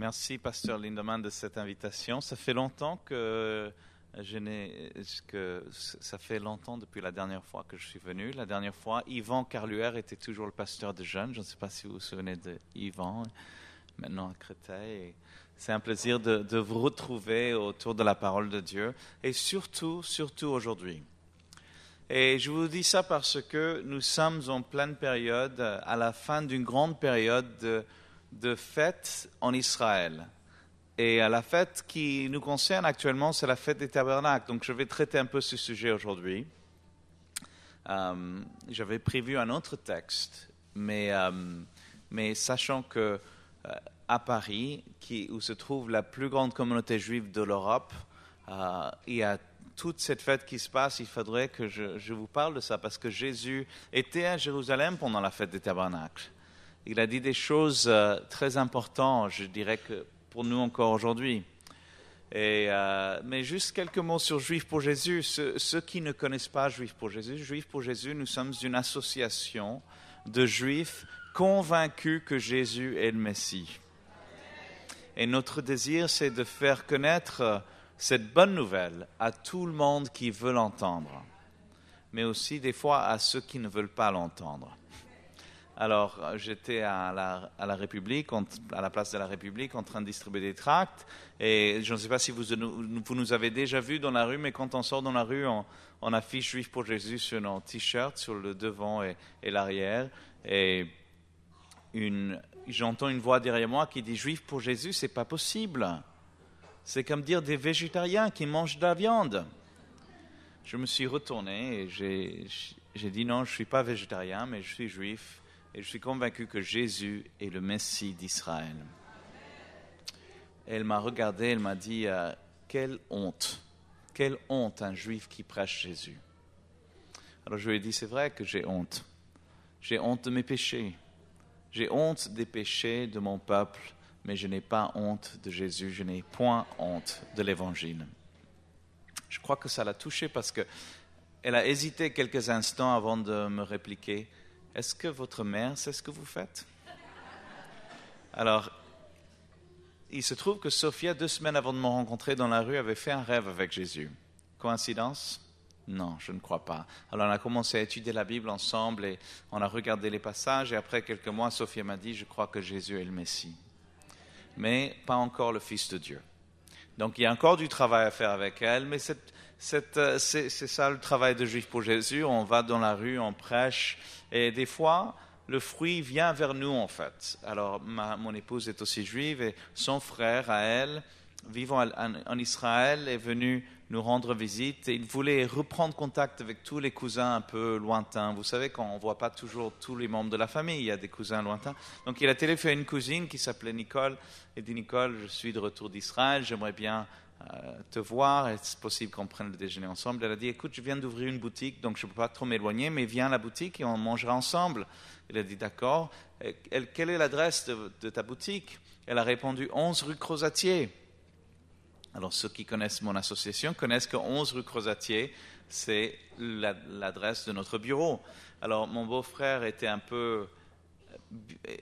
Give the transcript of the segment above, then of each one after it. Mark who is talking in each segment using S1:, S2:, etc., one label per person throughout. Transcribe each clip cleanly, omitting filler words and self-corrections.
S1: Merci, Pasteur Lindemann, de cette invitation. Ça fait longtemps ça fait longtemps depuis la dernière fois que je suis venu. La dernière fois, Yvan Carluère était toujours le pasteur de jeunes. Je ne sais pas si vous vous souvenez de Yvan, maintenant à Créteil. C'est un plaisir de vous retrouver autour de la parole de Dieu, et surtout aujourd'hui. Et je vous dis ça parce que nous sommes en pleine période, à la fin d'une grande période de fête en Israël. Et la fête qui nous concerne actuellement, c'est la fête des tabernacles. Donc je vais traiter un peu ce sujet aujourd'hui. J'avais prévu un autre texte, mais sachant que à Paris, où se trouve la plus grande communauté juive de l'Europe, il y a toute cette fête qui se passe, il faudrait que je vous parle de ça, parce que Jésus était à Jérusalem pendant la fête des tabernacles. Il a dit des choses très importantes, je dirais que pour nous encore aujourd'hui. Mais juste quelques mots sur Juifs pour Jésus. Ceux qui ne connaissent pas Juifs pour Jésus, nous sommes une association de Juifs convaincus que Jésus est le Messie. Et notre désir, c'est de faire connaître cette bonne nouvelle à tout le monde qui veut l'entendre, mais aussi des fois à ceux qui ne veulent pas l'entendre. Alors, j'étais à la République, à la place de la République, en train de distribuer des tracts. Et je ne sais pas si vous nous avez déjà vus dans la rue, mais quand on sort dans la rue, on affiche Juifs pour Jésus sur nos t-shirts, sur le devant et l'arrière. Et j'entends une voix derrière moi qui dit « Juifs pour Jésus, c'est pas possible. C'est comme dire des végétariens qui mangent de la viande. » Je me suis retourné et j'ai dit « Non, je ne suis pas végétarien, mais je suis juif. » Et je suis convaincu que Jésus est le Messie d'Israël. Et elle m'a regardé, elle m'a dit quelle honte un juif qui prêche Jésus. Alors je lui ai dit, c'est vrai que j'ai honte. J'ai honte de mes péchés. J'ai honte des péchés de mon peuple, mais je n'ai pas honte de Jésus. Je n'ai point honte de l'Évangile. Je crois que ça l'a touchée parce qu'elle a hésité quelques instants avant de me répliquer. Est-ce que votre mère sait ce que vous faites? Alors, il se trouve que Sophia, 2 semaines avant de me rencontrer dans la rue, avait fait un rêve avec Jésus. Coïncidence? Non, je ne crois pas. Alors, on a commencé à étudier la Bible ensemble et on a regardé les passages. Et après quelques mois, Sophia m'a dit, je crois que Jésus est le Messie. Mais pas encore le Fils de Dieu. Donc, il y a encore du travail à faire avec elle, mais c'est ça le travail de Juif pour Jésus. On va dans la rue, on prêche, et des fois, le fruit vient vers nous en fait. Alors, mon épouse est aussi juive, et son frère à elle, vivant en Israël, est venu nous rendre visite, et il voulait reprendre contact avec tous les cousins un peu lointains. Vous savez qu'on ne voit pas toujours tous les membres de la famille, il y a des cousins lointains. Donc, il a téléphoné à une cousine qui s'appelait Nicole, et dit, Nicole, je suis de retour d'Israël, j'aimerais bien te voir, est-ce possible qu'on prenne le déjeuner ensemble? Elle a dit, écoute, je viens d'ouvrir une boutique, donc je ne peux pas trop m'éloigner, mais viens à la boutique et on mangera ensemble. Il a dit, d'accord. Quelle est l'adresse de ta boutique? Elle a répondu, 11 rue Crozatier. Alors, ceux qui connaissent mon association connaissent que 11 rue Crozatier, c'est l'adresse de notre bureau. Alors, mon beau-frère était un peu...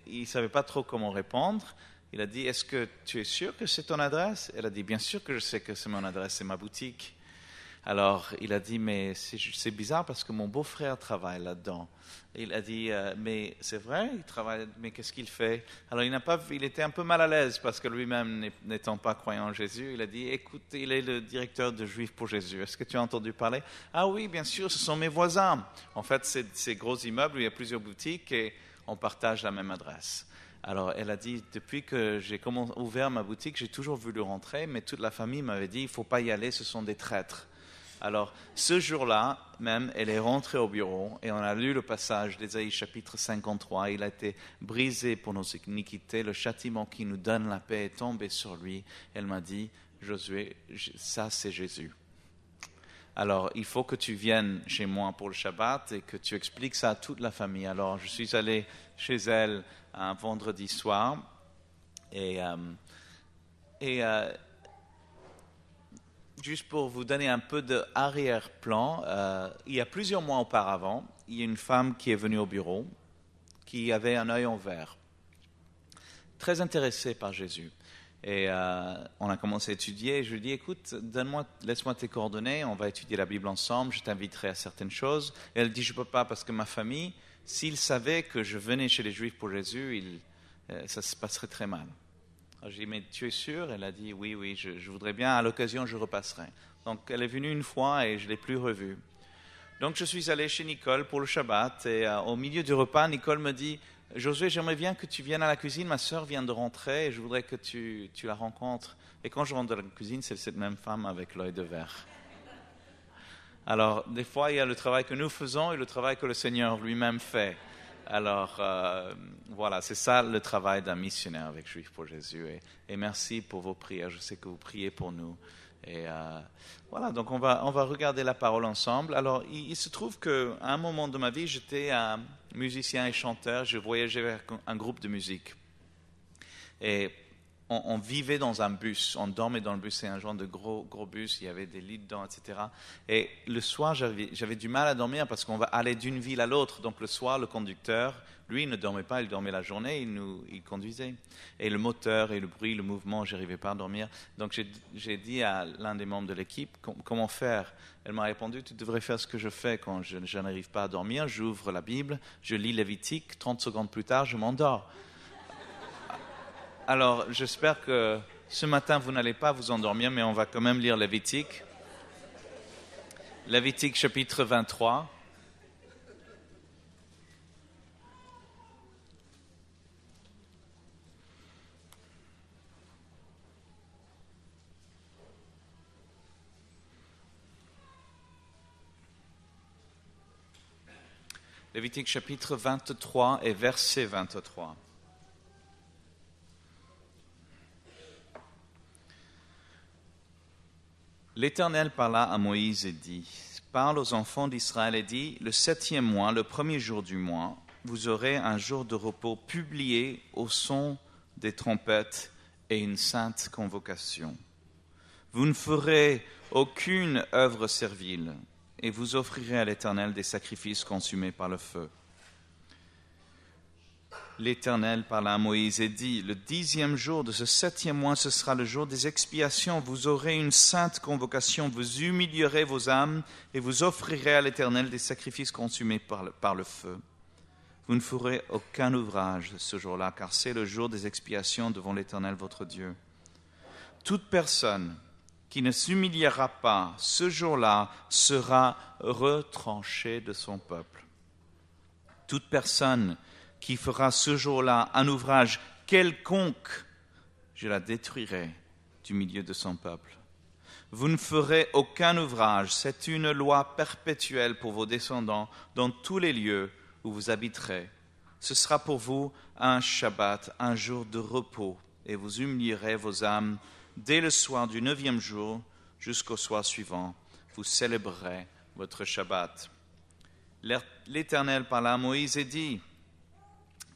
S1: Il ne savait pas trop comment répondre. Il a dit, est-ce que tu es sûr que c'est ton adresse? Elle a dit, bien sûr que je sais que c'est mon adresse, c'est ma boutique. Alors, il a dit, mais c'est bizarre parce que mon beau-frère travaille là-dedans. Il a dit, mais c'est vrai, il travaille, mais qu'est-ce qu'il fait? Alors, il était un peu mal à l'aise parce que lui-même, n'étant pas croyant en Jésus, il a dit, écoute, il est le directeur de Juifs pour Jésus. Est-ce que tu as entendu parler? Ah oui, bien sûr, ce sont mes voisins. En fait, c'est ces gros immeubles où il y a plusieurs boutiques et on partage la même adresse. Alors, elle a dit, depuis que j'ai ouvert ma boutique, j'ai toujours voulu rentrer, mais toute la famille m'avait dit, il ne faut pas y aller, ce sont des traîtres. Alors, ce jour-là, même, elle est rentrée au bureau et on a lu le passage d'Ésaïe chapitre 53. Il a été brisé pour nos iniquités, le châtiment qui nous donne la paix est tombé sur lui. Elle m'a dit, Josué, ça c'est Jésus. Alors, il faut que tu viennes chez moi pour le Shabbat et que tu expliques ça à toute la famille. Alors, je suis allé chez elle un vendredi soir et juste pour vous donner un peu d'arrière-plan, il y a plusieurs mois auparavant, il y a une femme qui est venue au bureau qui avait un œil en verre, très intéressée par Jésus. Et on a commencé à étudier. Et je lui ai dit, écoute, laisse-moi tes coordonnées, on va étudier la Bible ensemble, je t'inviterai à certaines choses. Et elle dit, je ne peux pas parce que ma famille, s'ils savaient que je venais chez les Juifs pour Jésus, ça se passerait très mal. Alors, j'ai dit, mais tu es sûr? Elle a dit, oui, je voudrais bien, à l'occasion, je repasserai. Donc, elle est venue une fois et je ne l'ai plus revue. Donc, je suis allé chez Nicole pour le Shabbat. Et au milieu du repas, Nicole me dit, Josué, j'aimerais bien que tu viennes à la cuisine. Ma sœur vient de rentrer et je voudrais que tu la rencontres. Et quand je rentre dans la cuisine, c'est cette même femme avec l'œil de verre. Alors, des fois, il y a le travail que nous faisons et le travail que le Seigneur lui-même fait. Alors, voilà, c'est ça le travail d'un missionnaire avec Juifs pour Jésus. Et merci pour vos prières. Je sais que vous priez pour nous. Et voilà, donc on va regarder la parole ensemble. Alors, il se trouve qu'à un moment de ma vie, j'étais un musicien et chanteur. Je voyageais vers un groupe de musique. Et on vivait dans un bus, on dormait dans le bus, c'est un genre de gros bus, il y avait des lits dedans, etc. Et le soir, j'avais du mal à dormir parce qu'on va aller d'une ville à l'autre. Donc le soir, le conducteur, lui, il ne dormait pas, il dormait la journée, il conduisait. Et le moteur et le bruit, le mouvement, je n'arrivais pas à dormir. Donc j'ai dit à l'un des membres de l'équipe, comment faire? Elle m'a répondu, tu devrais faire ce que je fais quand je n'arrive pas à dormir. J'ouvre la Bible, je lis Lévitique, 30 secondes plus tard, je m'endors. Alors, j'espère que ce matin, vous n'allez pas vous endormir, mais on va quand même lire Lévitique. Lévitique chapitre 23. Lévitique chapitre 23 et verset 23. L'Éternel parla à Moïse et dit, parle aux enfants d'Israël et dit, le 7e mois, le premier jour du mois, vous aurez un jour de repos publié au son des trompettes et une sainte convocation. Vous ne ferez aucune œuvre servile et vous offrirez à l'Éternel des sacrifices consumés par le feu. L'Éternel parla à Moïse et dit, le 10e jour de ce 7e mois, ce sera le jour des expiations. Vous aurez une sainte convocation, vous humilierez vos âmes et vous offrirez à l'Éternel des sacrifices consumés par le feu. Vous ne ferez aucun ouvrage ce jour-là, car c'est le jour des expiations devant l'Éternel votre Dieu. Toute personne qui ne s'humiliera pas ce jour-là sera retranchée de son peuple. Toute personne qui fera ce jour-là un ouvrage quelconque, je la détruirai du milieu de son peuple. Vous ne ferez aucun ouvrage, c'est une loi perpétuelle pour vos descendants dans tous les lieux où vous habiterez. Ce sera pour vous un Shabbat, un jour de repos, et vous humilierez vos âmes dès le soir du 9e jour jusqu'au soir suivant. Vous célébrerez votre Shabbat. L'Éternel parla à Moïse et dit,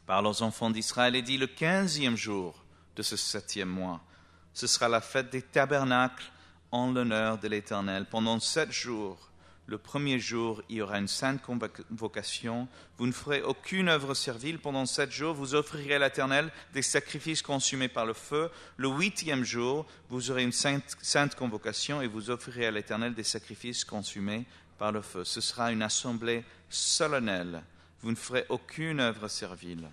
S1: parle aux enfants d'Israël et dit, le 15e jour de ce 7e mois, ce sera la fête des tabernacles en l'honneur de l'Éternel. Pendant 7 jours, le premier jour, il y aura une sainte convocation. Vous ne ferez aucune œuvre servile. Pendant 7 jours, vous offrirez à l'Éternel des sacrifices consumés par le feu. Le 8e jour, vous aurez une sainte convocation et vous offrirez à l'Éternel des sacrifices consumés par le feu. Ce sera une assemblée solennelle. Vous ne ferez aucune œuvre servile.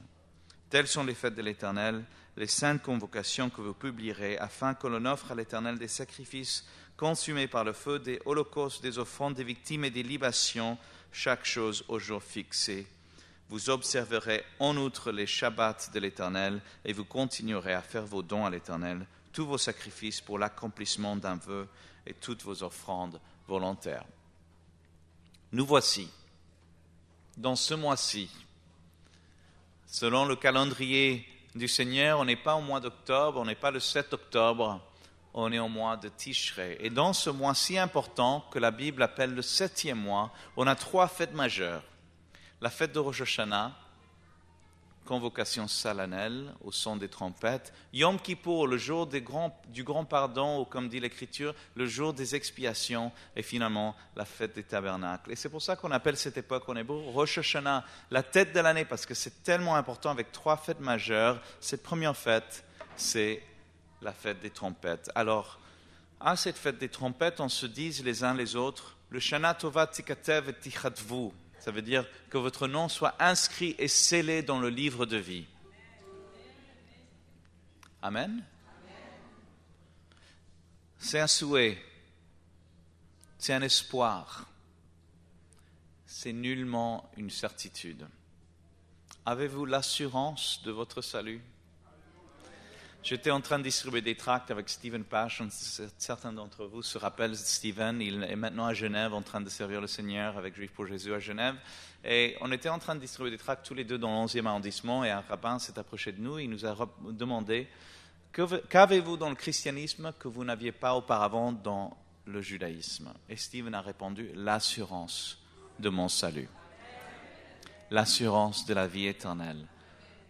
S1: Telles sont les fêtes de l'Éternel, les saintes convocations que vous publierez, afin que l'on offre à l'Éternel des sacrifices consumés par le feu, des holocaustes, des offrandes, des victimes et des libations, chaque chose au jour fixé. Vous observerez en outre les Shabbats de l'Éternel, et vous continuerez à faire vos dons à l'Éternel, tous vos sacrifices pour l'accomplissement d'un vœu et toutes vos offrandes volontaires. Nous voici. Dans ce mois-ci, selon le calendrier du Seigneur, on n'est pas au mois d'octobre, on n'est pas le 7 octobre, on est au mois de Tishrei. Et dans ce mois si important que la Bible appelle le 7e mois, on a 3 fêtes majeures. La fête de Rosh Hashanah, convocation solennelle au son des trompettes. Yom Kippour, le jour du grand pardon, ou comme dit l'Écriture, le jour des expiations, et finalement la fête des tabernacles. Et c'est pour ça qu'on appelle cette époque en hébreu Rosh Hashanah, la tête de l'année, parce que c'est tellement important avec 3 fêtes majeures. Cette première fête, c'est la fête des trompettes. Alors, à cette fête des trompettes, on se dit les uns les autres, le Shana Tova Tikatev et Tichatvu. Ça veut dire que votre nom soit inscrit et scellé dans le livre de vie. Amen. C'est un souhait, c'est un espoir, c'est nullement une certitude. Avez-vous l'assurance de votre salut? J'étais en train de distribuer des tracts avec Stephen Pash. Certains d'entre vous se rappellent Stephen. Il est maintenant à Genève en train de servir le Seigneur avec Juifs pour Jésus à Genève. Et on était en train de distribuer des tracts tous les deux dans l'11e arrondissement et un rabbin s'est approché de nous. Il nous a demandé qu'avez-vous dans le christianisme que vous n'aviez pas auparavant dans le judaïsme? Et Stephen a répondu, l'assurance de mon salut. L'assurance de la vie éternelle.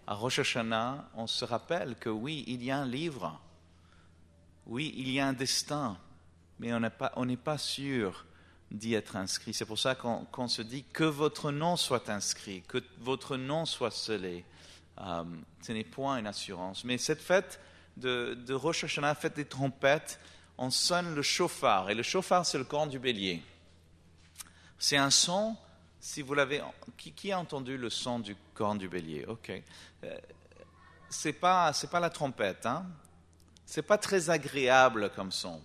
S1: À Rosh Hashanah, on se rappelle que oui, il y a un livre, oui, il y a un destin, mais on n'est pas sûr d'y être inscrit. C'est pour ça qu'on se dit que votre nom soit inscrit, que votre nom soit scellé. Ce n'est point une assurance. Mais cette fête de Rosh Hashanah, fête des trompettes, on sonne le shofar. Et le shofar, c'est le corne du bélier. C'est un son... Si vous l'avez, qui a entendu le son du corne du bélier? Ok, c'est pas la trompette, hein. C'est pas très agréable comme son,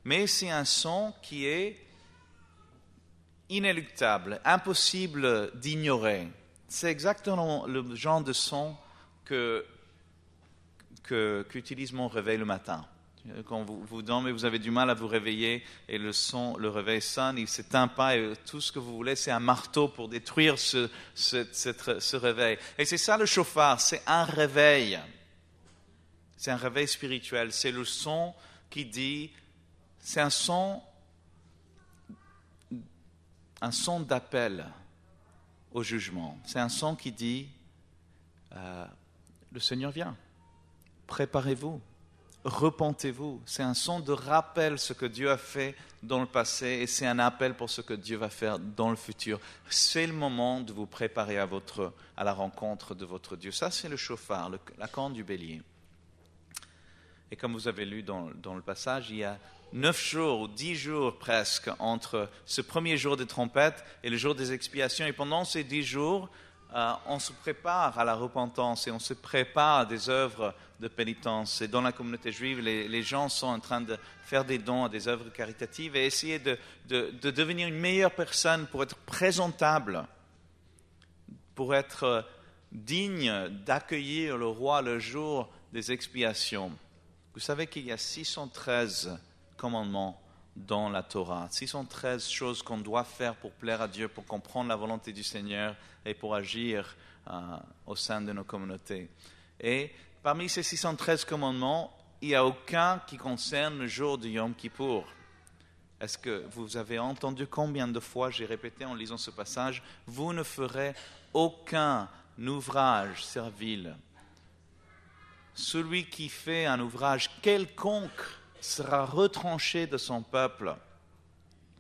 S1: mais c'est un son qui est inéluctable, impossible d'ignorer. C'est exactement le genre de son qu'utilise mon réveil le matin. Quand vous dormez, vous avez du mal à vous réveiller et le réveil sonne, il ne s'éteint pas et tout ce que vous voulez, c'est un marteau pour détruire ce réveil. Et c'est ça le shofar, c'est un réveil. C'est un réveil spirituel. C'est le son qui dit, c'est un son d'appel au jugement. C'est un son qui dit, le Seigneur vient, préparez-vous. Repentez-vous. C'est un son de rappel ce que Dieu a fait dans le passé et c'est un appel pour ce que Dieu va faire dans le futur. C'est le moment de vous préparer à la rencontre de votre Dieu. Ça, c'est le shofar, la corne du bélier. Et comme vous avez lu dans le passage, il y a 9 jours ou 10 jours presque entre ce premier jour des trompettes et le jour des expiations. Et pendant ces 10 jours, on se prépare à la repentance et on se prépare à des œuvres de pénitence. Et dans la communauté juive, les gens sont en train de faire des dons à des œuvres caritatives et essayer de devenir une meilleure personne pour être présentable, pour être digne d'accueillir le roi le jour des expiations. Vous savez qu'il y a 613 commandements dans la Torah, 613 choses qu'on doit faire pour plaire à Dieu, pour comprendre la volonté du Seigneur et pour agir au sein de nos communautés. Et parmi ces 613 commandements, il n'y a aucun qui concerne le jour de Yom Kippour. Est-ce que vous avez entendu combien de fois j'ai répété en lisant ce passage, vous ne ferez aucun ouvrage servile. Celui qui fait un ouvrage quelconque sera retranché de son peuple.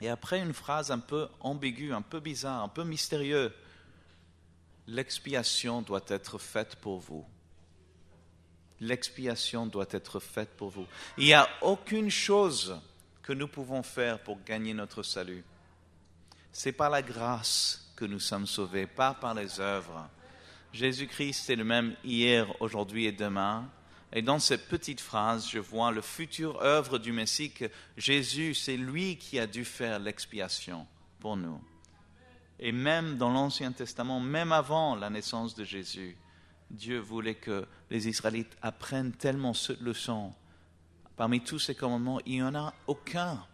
S1: Et après une phrase un peu ambiguë, un peu bizarre, un peu mystérieuse, l'expiation doit être faite pour vous. L'expiation doit être faite pour vous. Il n'y a aucune chose que nous pouvons faire pour gagner notre salut. C'est par la grâce que nous sommes sauvés, pas par les œuvres. Jésus-Christ est le même hier, aujourd'hui et demain. Et dans cette petite phrase, je vois le futur œuvre du Messie que Jésus, c'est lui qui a dû faire l'expiation pour nous. Et même dans l'Ancien Testament, même avant la naissance de Jésus, Dieu voulait que les Israélites apprennent tellement cette leçon. Parmi tous ces commandements, il n'y en a aucun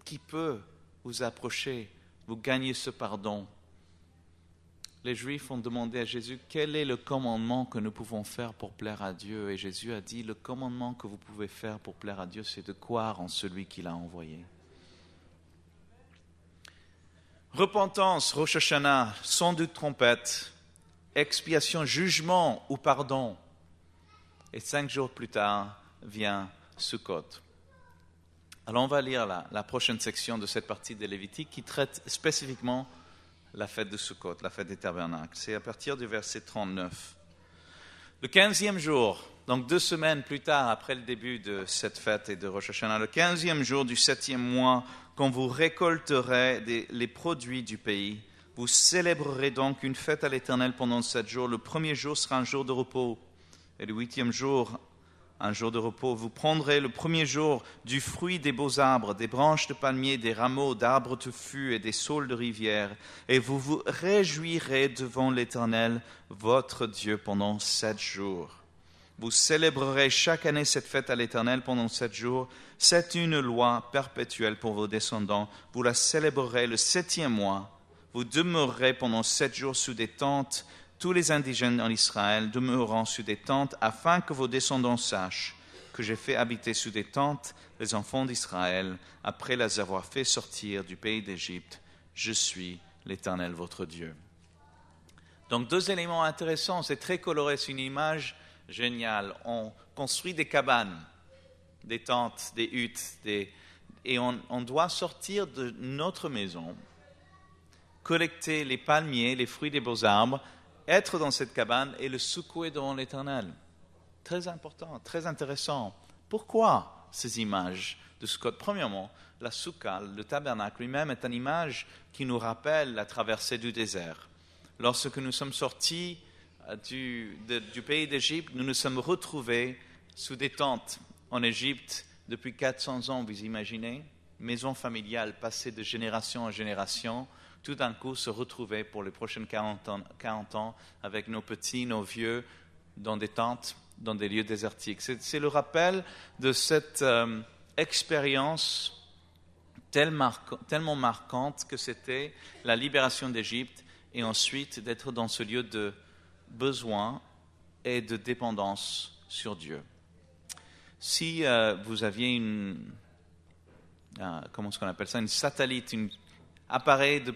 S1: qui peut vous approcher, vous gagner ce pardon. Les Juifs ont demandé à Jésus, quel est le commandement que nous pouvons faire pour plaire à Dieu? Et Jésus a dit, le commandement que vous pouvez faire pour plaire à Dieu, c'est de croire en celui qui l'a envoyé. Repentance, Rosh Hashanah, son de trompette, expiation, jugement ou pardon. Et 5 jours plus tard vient Sukkot. Alors on va lire la prochaine section de cette partie de Lévitique qui traite spécifiquement la fête de Sukkot, la fête des tabernacles. C'est à partir du verset 39. Le 15e jour, Donc 2 semaines plus tard, après le début de cette fête et de Rosh Hashanah, le 15e jour du 7e mois, quand vous récolterez les produits du pays, vous célébrerez donc une fête à l'Éternel pendant 7 jours. Le premier jour sera un jour de repos et le 8e jour, un jour de repos. Vous prendrez le premier jour du fruit des beaux arbres, des branches de palmiers, des rameaux d'arbres touffus et des saules de rivière, et vous vous réjouirez devant l'Éternel, votre Dieu, pendant 7 jours. Vous célébrerez chaque année cette fête à l'Éternel pendant 7 jours. C'est une loi perpétuelle pour vos descendants. Vous la célébrerez le 7e mois. Vous demeurerez pendant 7 jours sous des tentes. Tous les indigènes en Israël demeureront sous des tentes, afin que vos descendants sachent que j'ai fait habiter sous des tentes les enfants d'Israël, après les avoir fait sortir du pays d'Égypte. Je suis l'Éternel, votre Dieu. Donc 2 éléments intéressants. C'est très coloré, c'est une image génial. On construit des cabanes, des tentes, des huttes, et on doit sortir de notre maison, collecter les palmiers, les fruits des beaux arbres, être dans cette cabane et le secouer devant l'Éternel. Très important, très intéressant. Pourquoi ces images de Sukkot? Premièrement, la soukha, le tabernacle lui-même, est une image qui nous rappelle la traversée du désert. Lorsque nous sommes sortis du pays d'Égypte, nous nous sommes retrouvés sous des tentes en Égypte depuis 400 ans, vous imaginez, maison familiale passée de génération en génération, tout d'un coup se retrouver pour les prochaines 40 ans avec nos petits, nos vieux, dans des tentes, dans des lieux désertiques. C'est le rappel de cette expérience tellement marquante que c'était la libération d'Égypte et ensuite d'être dans ce lieu de besoin et de dépendance sur Dieu. Si vous aviez comment est-ce qu'on appelle ça, une satellite, un appareil de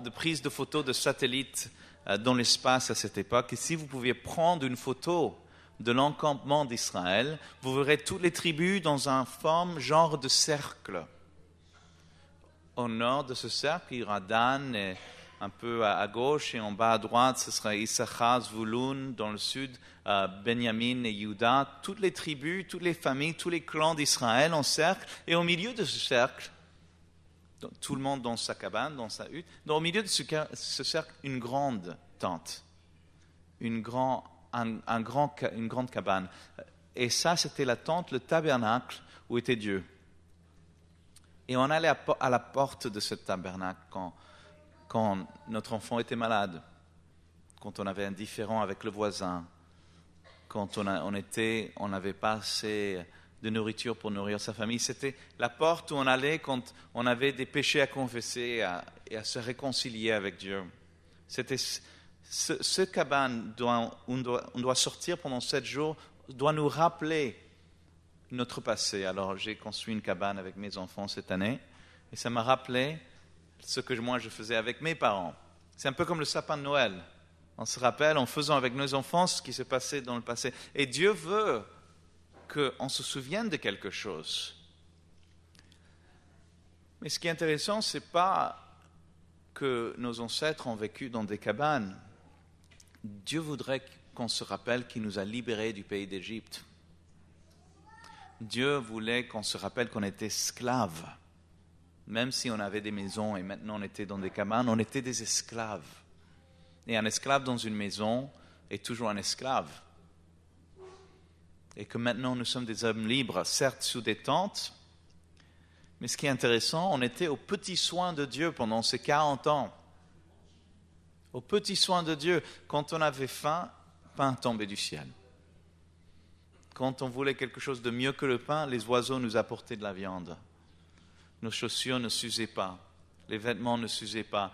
S1: prise de photos de satellite dans l'espace à cette époque, et si vous pouviez prendre une photo de l'encampement d'Israël, vous verrez toutes les tribus dans un forme genre de cercle. Au nord de ce cercle, il y aura Dan, et un peu à gauche, et en bas à droite, ce sera Issachar, Zvouloun, dans le sud, Benjamin et Juda, toutes les tribus, toutes les familles, tous les clans d'Israël en cercle, et au milieu de ce cercle, tout le monde dans sa cabane, dans sa hutte, au milieu de ce cercle, une grande tente, une grande cabane. Et ça, c'était la tente, le tabernacle où était Dieu. Et on allait à la porte de ce tabernacle quand notre enfant était malade, quand on avait un différend avec le voisin, quand on n'avait pas assez de nourriture pour nourrir sa famille. C'était la porte où on allait quand on avait des péchés à confesser et à se réconcilier avec Dieu. C'était ce cabane on doit sortir pendant 7 jours, doit nous rappeler notre passé. Alors j'ai construit une cabane avec mes enfants cette année et ça m'a rappelé ce que moi je faisais avec mes parents. C'est un peu comme le sapin de Noël. On se rappelle en faisant avec nos enfants ce qui s'est passé dans le passé. Et Dieu veut qu'on se souvienne de quelque chose. Mais ce qui est intéressant, ce n'est pas que nos ancêtres ont vécu dans des cabanes. Dieu voudrait qu'on se rappelle qu'il nous a libérés du pays d'Égypte. Dieu voulait qu'on se rappelle qu'on était esclaves. Même si on avait des maisons et maintenant on était dans des cabanes, on était des esclaves. Et un esclave dans une maison est toujours un esclave. Et que maintenant nous sommes des hommes libres, certes sous des tentes, mais ce qui est intéressant, on était aux petits soins de Dieu pendant ces 40 ans. Aux petits soins de Dieu. Quand on avait faim, pain tombait du ciel. Quand on voulait quelque chose de mieux que le pain, les oiseaux nous apportaient de la viande. Nos chaussures ne s'usaient pas. Les vêtements ne s'usaient pas.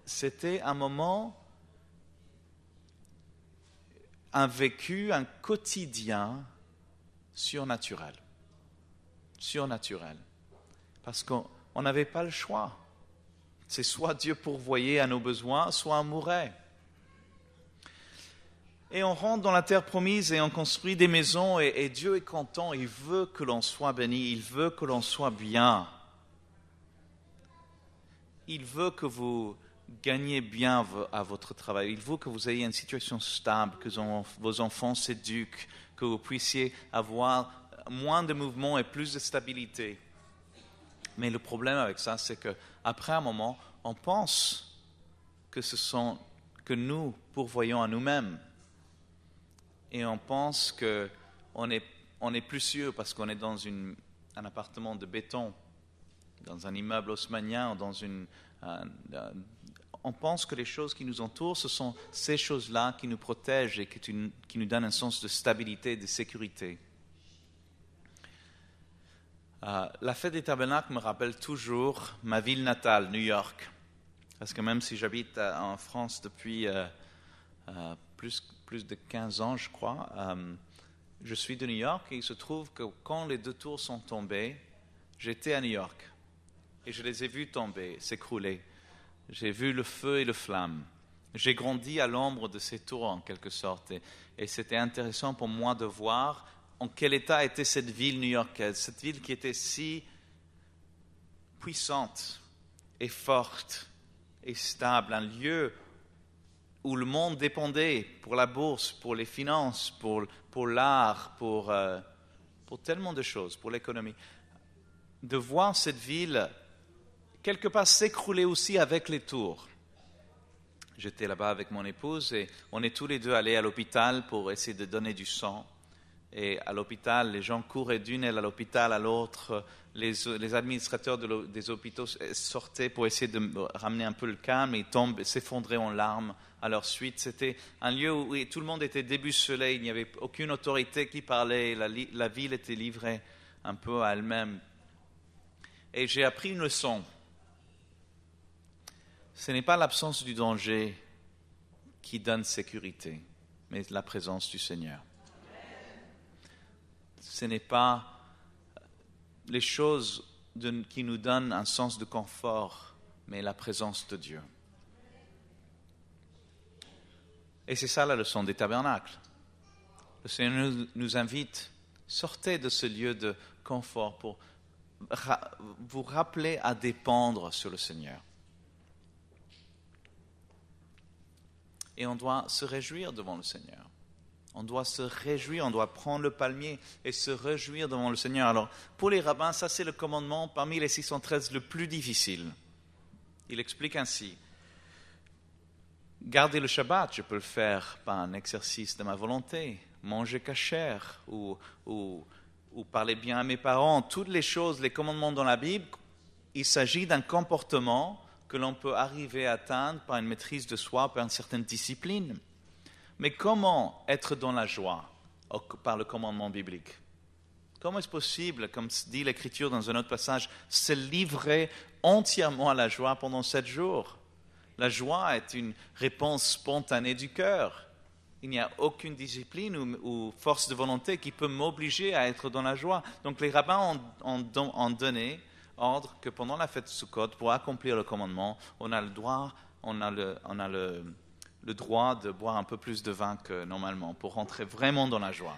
S1: C'était un moment, un vécu, un quotidien surnaturel. Surnaturel. Parce qu'on n'avait pas le choix. C'est soit Dieu pourvoyait à nos besoins, soit on mourait. Et on rentre dans la terre promise et on construit des maisons et Dieu est content, il veut que l'on soit béni, il veut que l'on soit bien. Il veut que vous gagnez bien à votre travail, il veut que vous ayez une situation stable, que vos enfants s'éduquent, que vous puissiez avoir moins de mouvement et plus de stabilité. Mais le problème avec ça, c'est qu'après un moment, on pense que nous pourvoyons à nous-mêmes. Et on pense qu'on est plus sûr parce qu'on est dans un appartement de béton, dans un immeuble haussmannien, on pense que les choses qui nous entourent, ce sont ces choses-là qui nous protègent et qui nous donnent un sens de stabilité et de sécurité. La fête des tabernacles me rappelle toujours ma ville natale, New York. Parce que même si j'habite en France depuis plus de 15 ans, je crois, je suis de New York et il se trouve que quand les 2 tours sont tombées, j'étais à New York et je les ai vus tomber, s'écrouler. J'ai vu le feu et le flamme. J'ai grandi à l'ombre de ces tours en quelque sorte et c'était intéressant pour moi de voir en quel état était cette ville new-yorkaise, cette ville qui était si puissante et forte et stable, un lieu où le monde dépendait pour la bourse, pour les finances, pour l'art, pour tellement de choses, pour l'économie. De voir cette ville quelque part s'écrouler aussi avec les tours. J'étais là-bas avec mon épouse et on est tous les deux allés à l'hôpital pour essayer de donner du sang. Et à l'hôpital, les gens couraient d'une aile à l'hôpital à l'autre. Les administrateurs des hôpitaux sortaient pour essayer de ramener un peu le calme et s'effondraient en larmes à leur suite. C'était un lieu où tout le monde était déboussolé, il n'y avait aucune autorité qui parlait, la ville était livrée un peu à elle-même. Et j'ai appris une leçon. Ce n'est pas l'absence du danger qui donne sécurité, mais la présence du Seigneur. Ce n'est pas les choses qui nous donnent un sens de confort, mais la présence de Dieu. Et c'est ça la leçon des tabernacles. Le Seigneur nous invite, sortez de ce lieu de confort pour vous rappeler à dépendre sur le Seigneur. Et on doit se réjouir devant le Seigneur. On doit se réjouir, on doit prendre le palmier et se réjouir devant le Seigneur. Alors, pour les rabbins, ça c'est le commandement parmi les 613 le plus difficile. Il explique ainsi. Garder le Shabbat, je peux le faire par un exercice de ma volonté. Manger cachère ou parler bien à mes parents. Toutes les choses, les commandements dans la Bible, il s'agit d'un comportement que l'on peut arriver à atteindre par une maîtrise de soi, par une certaine discipline. Mais comment être dans la joie par le commandement biblique? Comment est-ce possible, comme dit l'Écriture dans un autre passage, se livrer entièrement à la joie pendant 7 jours? La joie est une réponse spontanée du cœur. Il n'y a aucune discipline ou force de volonté qui peut m'obliger à être dans la joie. Donc les rabbins ont donné ordre que pendant la fête de Sukkot, pour accomplir le commandement, on a le droit de boire un peu plus de vin que normalement, pour rentrer vraiment dans la joie.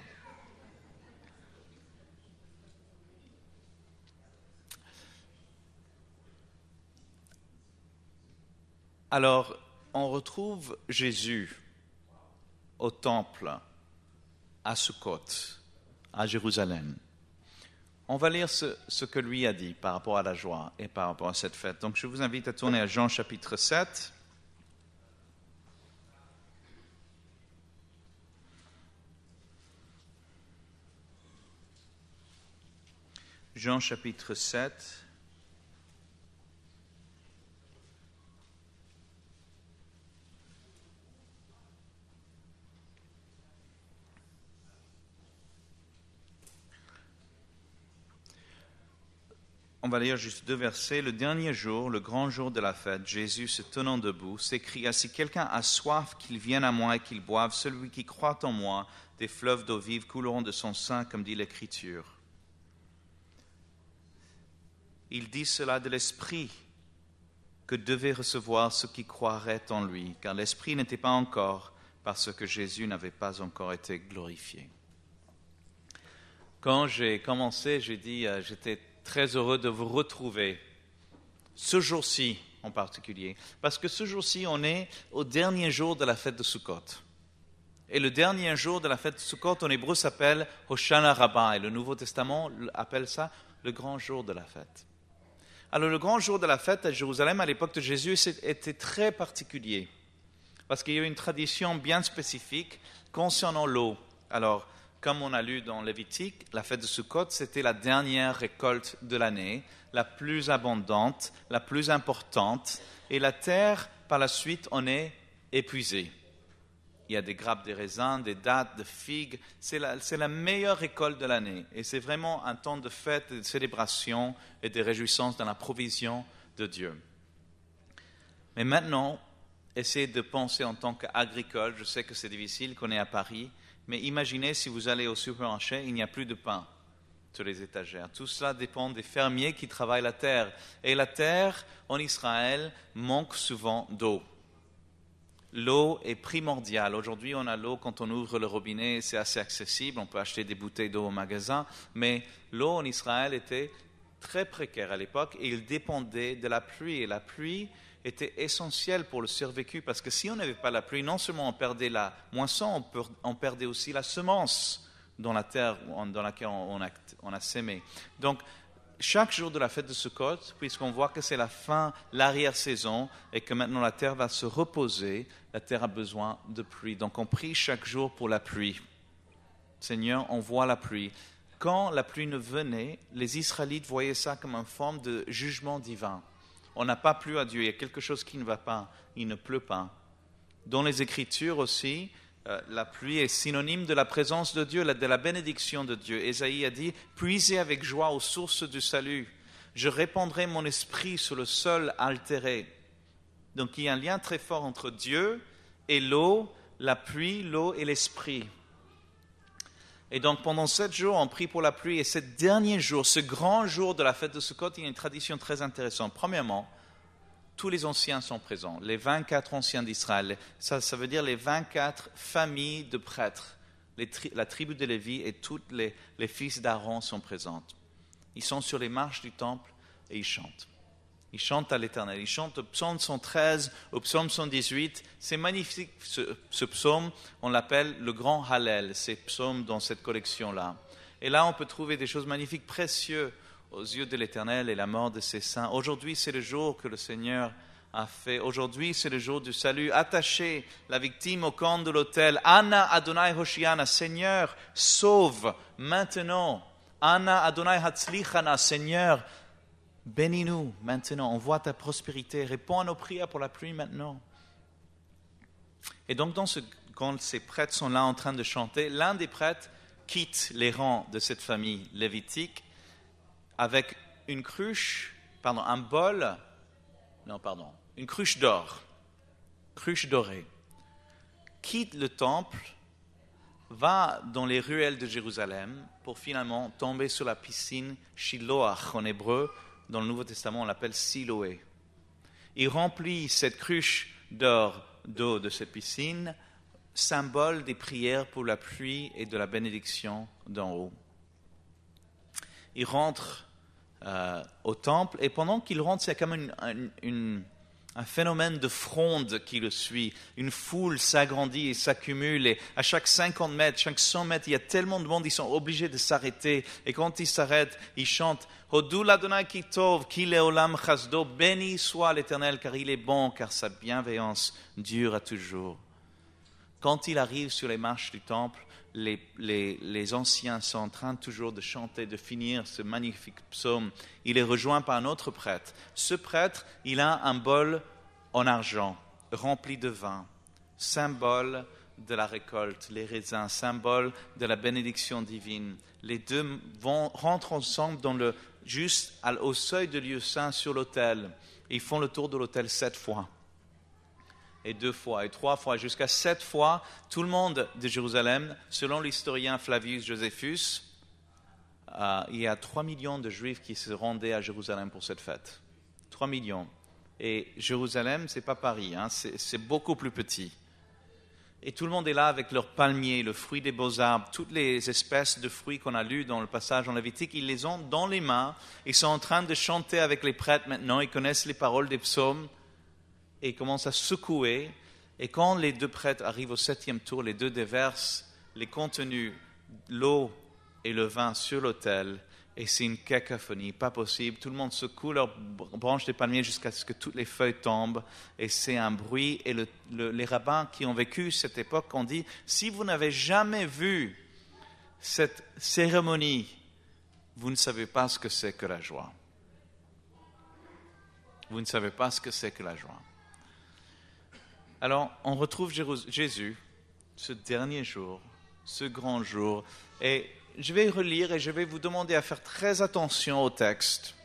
S1: Alors, on retrouve Jésus au temple, à Sukkot, à Jérusalem. On va lire ce que lui a dit par rapport à la joie et par rapport à cette fête. Donc, je vous invite à tourner à Jean chapitre 7. Jean chapitre 7. On va lire juste 2 versets. Le dernier jour, le grand jour de la fête, Jésus, se tenant debout, s'écria, « Si quelqu'un a soif, qu'il vienne à moi et qu'il boive. Celui qui croit en moi, des fleuves d'eau vive couleront de son sein, comme dit l'Écriture. » Il dit cela de l'Esprit que devait recevoir ceux qui croiraient en lui, car l'Esprit n'était pas encore, parce que Jésus n'avait pas encore été glorifié. Quand j'ai commencé, j'ai dit, j'étais très heureux de vous retrouver, ce jour-ci en particulier, parce que ce jour-ci, on est au dernier jour de la fête de Sukkot. Et le dernier jour de la fête de Sukkot, en hébreu, s'appelle Hoshana Rabbah. Et le Nouveau Testament appelle ça le grand jour de la fête. Alors, le grand jour de la fête à Jérusalem, à l'époque de Jésus, était très particulier. Parce qu'il y a une tradition bien spécifique concernant l'eau. Alors, comme on a lu dans Lévitique, la fête de Sukkot, c'était la dernière récolte de l'année, la plus abondante, la plus importante. Et la terre, par la suite, en est épuisée. Il y a des grappes de raisins, des dattes, des figues. C'est la meilleure récolte de l'année. Et c'est vraiment un temps de fête, de célébration et de réjouissance dans la provision de Dieu. Mais maintenant, essayez de penser en tant qu'agricole. Je sais que c'est difficile, qu'on est à Paris. Mais imaginez si vous allez au supermarché, il n'y a plus de pain sur les étagères. Tout cela dépend des fermiers qui travaillent la terre. Et la terre, en Israël, manque souvent d'eau. L'eau est primordiale. Aujourd'hui, on a l'eau quand on ouvre le robinet, c'est assez accessible. On peut acheter des bouteilles d'eau au magasin. Mais l'eau en Israël était très précaire à l'époque et il dépendait de la pluie. Et la pluie était essentielle pour le survécu parce que si on n'avait pas la pluie, non seulement on perdait la moisson, on perdait aussi la semence dans la terre dans laquelle on a sémé. Donc, chaque jour de la fête de Sukkot, puisqu'on voit que c'est la fin, l'arrière-saison, et que maintenant la terre va se reposer, la terre a besoin de pluie. Donc on prie chaque jour pour la pluie. Seigneur, envoie la pluie. Quand la pluie ne venait, les Israélites voyaient ça comme une forme de jugement divin. On n'a pas plu à Dieu, il y a quelque chose qui ne va pas, il ne pleut pas. Dans les Écritures aussi, la pluie est synonyme de la présence de Dieu, de la bénédiction de Dieu. Ésaïe a dit « Puisez avec joie aux sources du salut. Je répandrai mon esprit sur le sol altéré. » Donc il y a un lien très fort entre Dieu et l'eau, la pluie, l'eau et l'esprit. Et donc pendant 7 jours, on prie pour la pluie. Et ce dernier jour, ce grand jour de la fête de Sukkot, il y a une tradition très intéressante. Premièrement, tous les anciens sont présents, les 24 anciens d'Israël. Ça veut dire les 24 familles de prêtres. La tribu de Lévi et tous les fils d'Aaron sont présents. Ils sont sur les marches du temple et ils chantent. Ils chantent à l'Éternel. Ils chantent au psaume 113, au psaume 118. C'est magnifique, ce psaume, on l'appelle le grand Hallel, ces psaumes dans cette collection-là. Et là, on peut trouver des choses magnifiques, précieuses, aux yeux de l'Éternel et la mort de ses saints. Aujourd'hui, c'est le jour que le Seigneur a fait. Aujourd'hui, c'est le jour du salut. Attachez la victime au camp de l'autel. Anna Adonai Hoshiana, Seigneur, sauve maintenant. Anna Adonai Hatzlichana, Seigneur, bénis-nous maintenant. On voit ta prospérité. Réponds à nos prières pour la pluie maintenant. Et donc, quand ces prêtres sont là en train de chanter, l'un des prêtres quitte les rangs de cette famille lévitique avec une cruche d'or, cruche dorée, quitte le temple, va dans les ruelles de Jérusalem pour finalement tomber sur la piscine Shiloach en hébreu. Dans le Nouveau Testament, on l'appelle Siloé. Il remplit cette cruche d'eau de cette piscine, symbole des prières pour la pluie et de la bénédiction d'en haut. Il rentre au temple, et pendant qu'il rentre, c'est comme un phénomène de fronde qui le suit. Une foule s'agrandit et s'accumule, et à chaque 50 mètres, chaque 100 mètres, il y a tellement de monde, ils sont obligés de s'arrêter. Et quand ils s'arrêtent, ils chantent « Hodou l'Adonai ki tov, ki leolam chasdo » « Béni soit l'Éternel, car il est bon, car sa bienveillance dure à toujours. » Quand il arrive sur les marches du temple, les anciens sont en train toujours de chanter, de finir ce magnifique psaume. Il est rejoint par un autre prêtre. Ce prêtre, il a un bol en argent rempli de vin, symbole de la récolte, les raisins, symbole de la bénédiction divine. Les deux rentrent ensemble juste au seuil de lieu saint sur l'autel. Ils font le tour de l'autel 7 fois. Et 2 fois, et 3 fois, jusqu'à 7 fois, tout le monde de Jérusalem, selon l'historien Flavius Josephus, il y a 3 millions de Juifs qui se rendaient à Jérusalem pour cette fête. 3 millions. Et Jérusalem, ce n'est pas Paris, c'est beaucoup plus petit. Et tout le monde est là avec leurs palmiers, le fruit des beaux arbres, toutes les espèces de fruits qu'on a lus dans le passage en Lévitique, ils les ont dans les mains. Ils sont en train de chanter avec les prêtres maintenant, ils connaissent les paroles des psaumes. Et il commence à secouer, Et quand les deux prêtres arrivent au 7e tour, les deux déversent les contenus, l'eau et le vin sur l'autel, et c'est une cacophonie, pas possible. Tout le monde secoue leurs branches de palmier jusqu'à ce que toutes les feuilles tombent, et c'est un bruit. Et les rabbins qui ont vécu cette époque ont dit, si vous n'avez jamais vu cette cérémonie, vous ne savez pas ce que c'est que la joie. Vous ne savez pas ce que c'est que la joie. Alors, on retrouve Jésus, ce dernier jour, ce grand jour, et je vais relire et je vais vous demander à faire très attention au texte.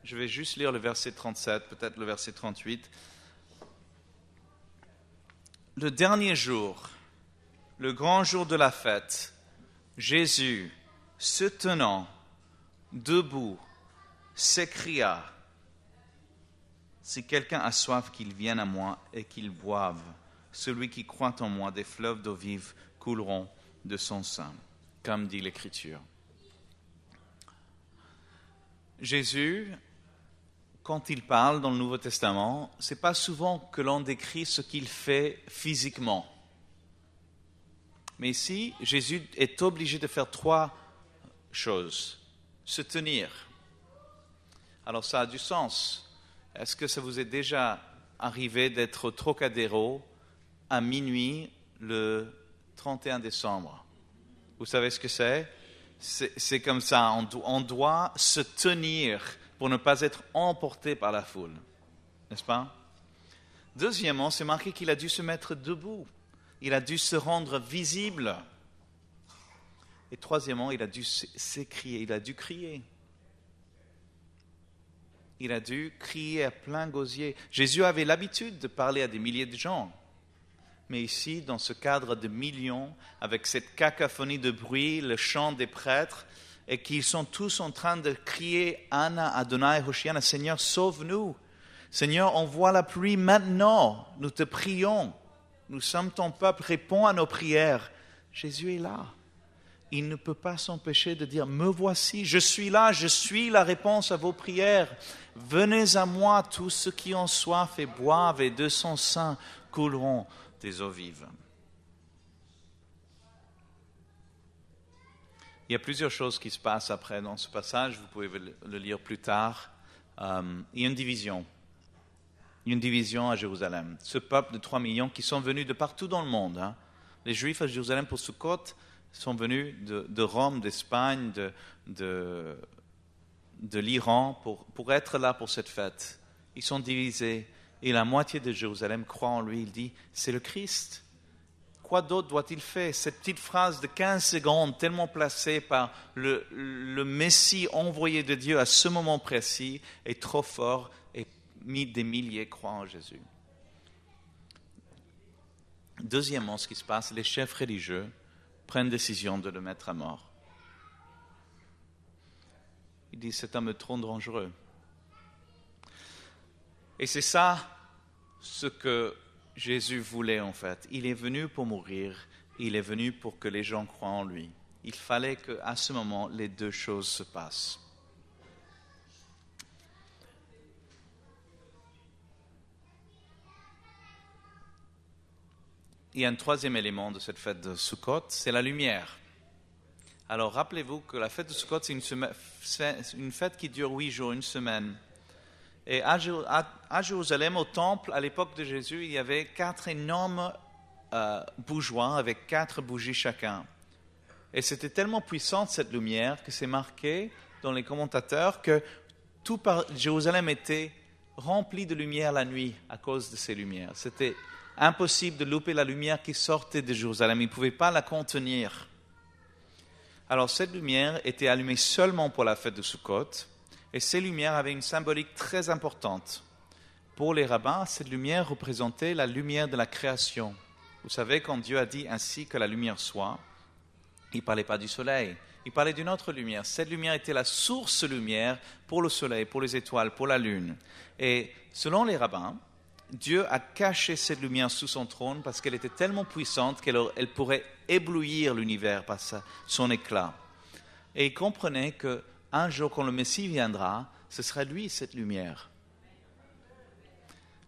S1: Je vais juste lire le verset 37, peut-être le verset 38. Le dernier jour, le grand jour de la fête, Jésus, se tenant debout, s'écria, « Si quelqu'un a soif, qu'il vienne à moi et qu'il boive. Celui qui croit en moi, des fleuves d'eau vive couleront de son sein. » Comme dit l'Écriture. Jésus, quand il parle dans le Nouveau Testament, ce n'est pas souvent que l'on décrit ce qu'il fait physiquement. Mais ici, Jésus est obligé de faire 3 choses. Se tenir. Alors ça a du sens. Est-ce que ça vous est déjà arrivé d'être au Trocadéro à minuit le 31 décembre ? Vous savez ce que c'est ? C'est comme ça, on doit se tenir pour ne pas être emporté par la foule, n'est-ce pas ? Deuxièmement, c'est marqué qu'il a dû se mettre debout, il a dû se rendre visible. Et troisièmement, il a dû s'écrier, il a dû crier. Il a dû crier à plein gosier. Jésus avait l'habitude de parler à des milliers de gens. Mais ici, dans ce cadre de millions, avec cette cacophonie de bruit, le chant des prêtres, et qu'ils sont tous en train de crier « Anna, Adonai, Hoshiana » « Seigneur, sauve-nous !»« Seigneur, envoie la pluie maintenant, nous te prions. Nous sommes ton peuple, réponds à nos prières. » Jésus est là. Il ne peut pas s'empêcher de dire « Me voici, je suis là, je suis la réponse à vos prières. Venez à moi, tous ceux qui ont soif et boivent, et de son sein couleront des eaux vives. » Il y a plusieurs choses qui se passent après dans ce passage, vous pouvez le lire plus tard. Il y a une division. Il y a une division à Jérusalem. Ce peuple de 3 millions qui sont venus de partout dans le monde. Les Juifs à Jérusalem pour Sukkot sont venus de Rome, d'Espagne, de l'Iran pour être là pour cette fête. Ils sont divisés. Et la moitié de Jérusalem croit en lui. Il dit, c'est le Christ. Quoi d'autre doit-il faire ? Cette petite phrase de 15 secondes, tellement placée par le Messie envoyé de Dieu à ce moment précis, est trop fort et des milliers croient en Jésus. Deuxièmement, ce qui se passe, les chefs religieux prennent décision de le mettre à mort. Ils disent, cet homme est trop dangereux. Et c'est ça ce que Jésus voulait en fait. Il est venu pour mourir, il est venu pour que les gens croient en lui. Il fallait qu'à ce moment, les 2 choses se passent. Il y a un 3e élément de cette fête de Sukkot, c'est la lumière. Alors rappelez-vous que la fête de Sukkot, c'est une fête qui dure 8 jours, une semaine. Et à Jérusalem, au temple, à l'époque de Jésus, il y avait 4 énormes bougeoirs avec 4 bougies chacun. Et c'était tellement puissante cette lumière que c'est marqué dans les commentateurs que tout Jérusalem était rempli de lumière la nuit à cause de ces lumières. C'était impossible de louper la lumière qui sortait de Jérusalem. Ils ne pouvaient pas la contenir. Alors cette lumière était allumée seulement pour la fête de Sukkot. Et ces lumières avaient une symbolique très importante. Pour les rabbins, cette lumière représentait la lumière de la création. Vous savez, quand Dieu a dit ainsi que la lumière soit, il ne parlait pas du soleil, il parlait d'une autre lumière. Cette lumière était la source de lumière pour le soleil, pour les étoiles, pour la lune. Et selon les rabbins, Dieu a caché cette lumière sous son trône parce qu'elle était tellement puissante qu'elle pourrait éblouir l'univers par son éclat. Et ils comprenaient qu'un jour, quand le Messie viendra, ce sera lui, cette lumière.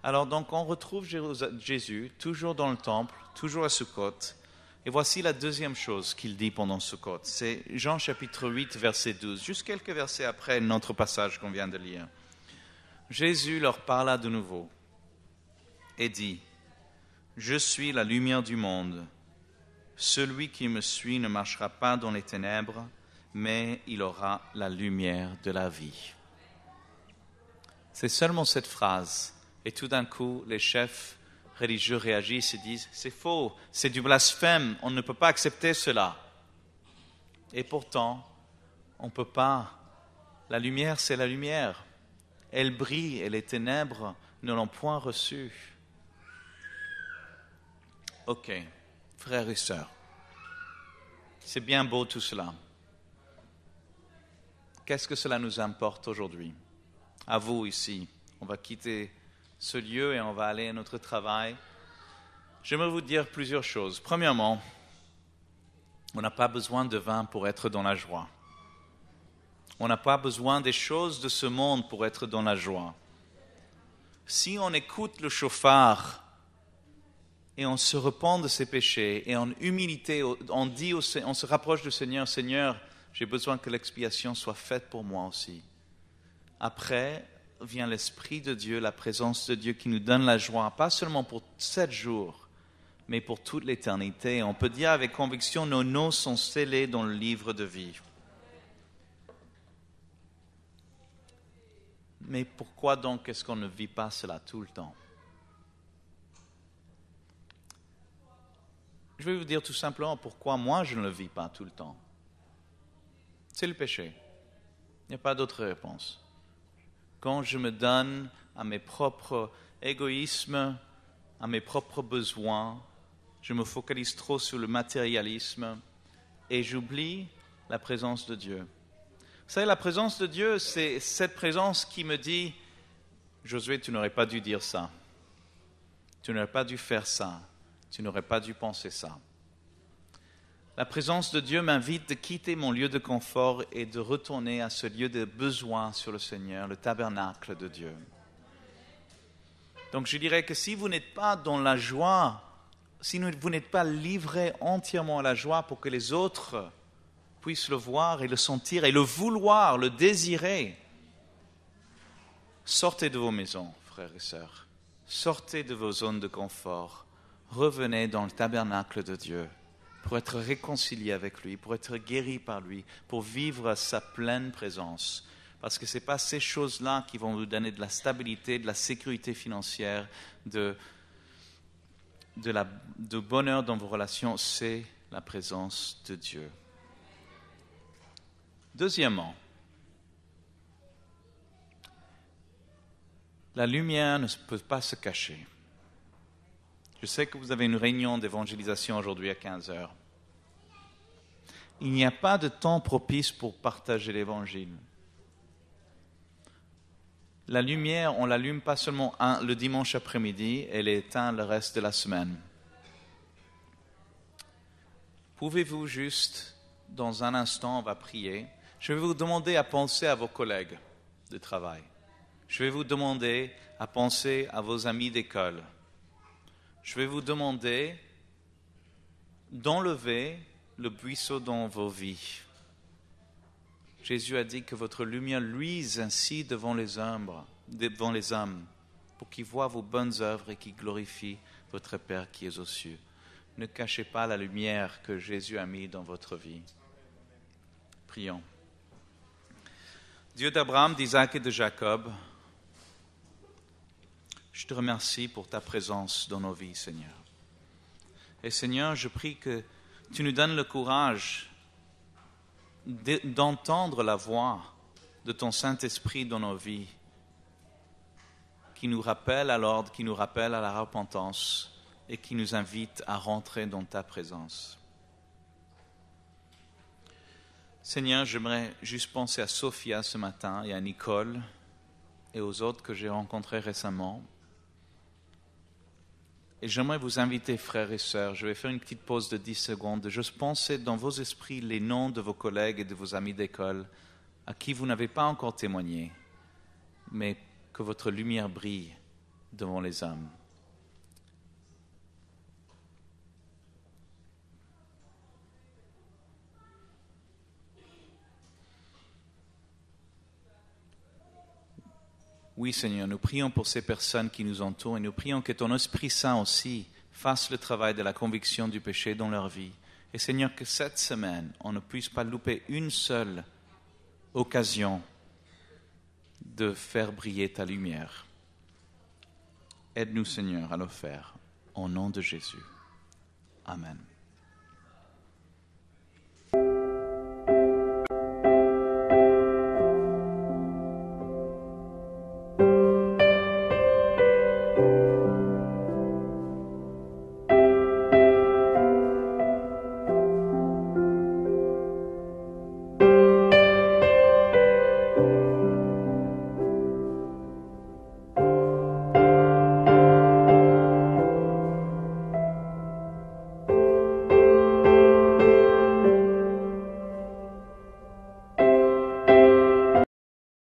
S1: Alors donc on retrouve Jésus toujours dans le temple, toujours à Sukkot. Et voici la deuxième chose qu'il dit pendant Sukkot. C'est Jean chapitre 8, verset 12, juste quelques versets après notre passage qu'on vient de lire. Jésus leur parla de nouveau et dit, « Je suis la lumière du monde. Celui qui me suit ne marchera pas dans les ténèbres, mais il aura la lumière de la vie. » C'est seulement cette phrase. Et tout d'un coup, les chefs religieux réagissent et disent « C'est faux, c'est du blasphème, on ne peut pas accepter cela. » Et pourtant, on ne peut pas. La lumière, c'est la lumière. Elle brille et les ténèbres ne l'ont point reçue. Ok, frères et sœurs, c'est bien beau tout cela. Qu'est-ce que cela nous importe aujourd'hui? À vous ici, on va quitter ce lieu et on va aller à notre travail. J'aimerais vous dire plusieurs choses. Premièrement, on n'a pas besoin de vin pour être dans la joie. On n'a pas besoin des choses de ce monde pour être dans la joie. Si on écoute le chauffard et on se repent de ses péchés et en humilité, on se rapproche du Seigneur, « Seigneur, j'ai besoin que l'expiation soit faite pour moi aussi. » Après vient l'Esprit de Dieu, la présence de Dieu qui nous donne la joie, pas seulement pour 7 jours, mais pour toute l'éternité. On peut dire avec conviction, nos noms sont scellés dans le livre de vie. Mais pourquoi donc est-ce qu'on ne vit pas cela tout le temps? Je vais vous dire tout simplement pourquoi moi je ne le vis pas tout le temps. C'est le péché. Il n'y a pas d'autre réponse. Quand je me donne à mes propres égoïsmes, à mes propres besoins, je me focalise trop sur le matérialisme et j'oublie la présence de Dieu. Vous savez, la présence de Dieu, c'est cette présence qui me dit « Josué, tu n'aurais pas dû dire ça. Tu n'aurais pas dû faire ça. Tu n'aurais pas dû penser ça. » La présence de Dieu m'invite de quitter mon lieu de confort et de retourner à ce lieu de besoin sur le Seigneur, le tabernacle de Dieu. Donc je dirais que si vous n'êtes pas dans la joie, si vous n'êtes pas livré entièrement à la joie pour que les autres puissent le voir et le sentir et le vouloir, le désirer, sortez de vos maisons, frères et sœurs. Sortez de vos zones de confort. Revenez dans le tabernacle de Dieu pour être réconcilié avec lui, pour être guéri par lui, pour vivre sa pleine présence. Parce que ce n'est pas ces choses-là qui vont vous donner de la stabilité, de la sécurité financière, de bonheur dans vos relations, c'est la présence de Dieu. Deuxièmement, la lumière ne peut pas se cacher. Je sais que vous avez une réunion d'évangélisation aujourd'hui à 15h. Il n'y a pas de temps propice pour partager l'évangile. La lumière, on l'allume pas seulement le dimanche après-midi, elle est éteinte le reste de la semaine. Pouvez-vous juste, dans un instant, on va prier, je vais vous demander à penser à vos collègues de travail. Je vais vous demander à penser à vos amis d'école. Je vais vous demander d'enlever le buisson dans vos vies. Jésus a dit que votre lumière luise ainsi devant les hommes, pour qu'ils voient vos bonnes œuvres et qu'ils glorifient votre Père qui est aux cieux. Ne cachez pas la lumière que Jésus a mise dans votre vie. Prions. Dieu d'Abraham, d'Isaac et de Jacob, je te remercie pour ta présence dans nos vies, Seigneur. Et Seigneur, je prie que tu nous donnes le courage d'entendre la voix de ton Saint-Esprit dans nos vies, qui nous rappelle à l'ordre, qui nous rappelle à la repentance et qui nous invite à rentrer dans ta présence. Seigneur, j'aimerais juste penser à Sophia ce matin et à Nicole et aux autres que j'ai rencontrés récemment. Et j'aimerais vous inviter, frères et sœurs, je vais faire une petite pause de 10 secondes, de juste penser dans vos esprits les noms de vos collègues et de vos amis d'école à qui vous n'avez pas encore témoigné, mais que votre lumière brille devant les âmes. Oui, Seigneur, nous prions pour ces personnes qui nous entourent et nous prions que ton Esprit Saint aussi fasse le travail de la conviction du péché dans leur vie. Et Seigneur, que cette semaine, on ne puisse pas louper une seule occasion de faire briller ta lumière. Aide-nous, Seigneur, à le faire. Au nom de Jésus. Amen.